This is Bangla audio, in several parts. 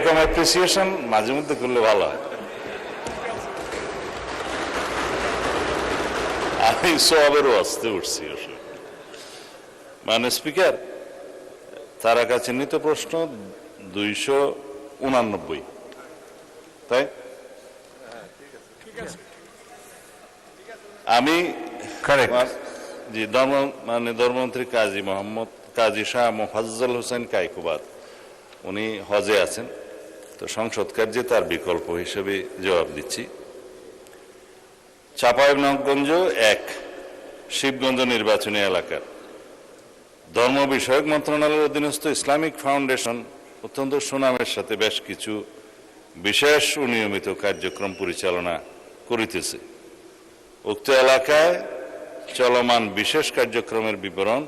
এরকম অ্যাপ্রিসিয়েশন মাঝে মধ্যে করলে ভালো হয়। আমি সবেরও আসতে উঠছি। মানে স্পিকার, তারা কাছে নিত প্রশ্ন 289, তাই আমি জি ধর্মমন্ত্রী কাজী শাহ মোফাজ্জল হোসেন কায়কোবাদ, উনি হজে আছেন, তো সংসদ কার্যে তার বিকল্প হিসেবে জবাব দিচ্ছি। চাঁপাইনবাবগঞ্জ 1 শিবগঞ্জ নির্বাচনী এলাকার ধর্ম বিষয়ক মন্ত্রণালয়ের অধীনস্থ ইসলামিক ফাউন্ডেশন অত্যন্ত সুনামের সাথে বেশ কিছু বিশেষ ও নিয়মিত কার্যক্রম পরিচালনা করিতেছে। উক্ত এলাকায় চলমান বিশেষ কার্যক্রমের বিবরণ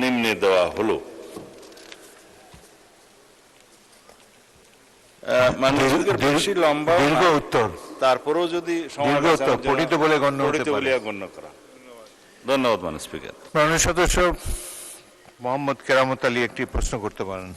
নিম্নে দেওয়া হলো। বেশি লম্বা উত্তর, তারপরেও যদি পঠিত বলে গণ্য করা। ধন্যবাদ মাননীয় স্পিকার। মাননীয় সদস্য মোহাম্মদ কেরামত আলী একটি প্রশ্ন করতে পারেন।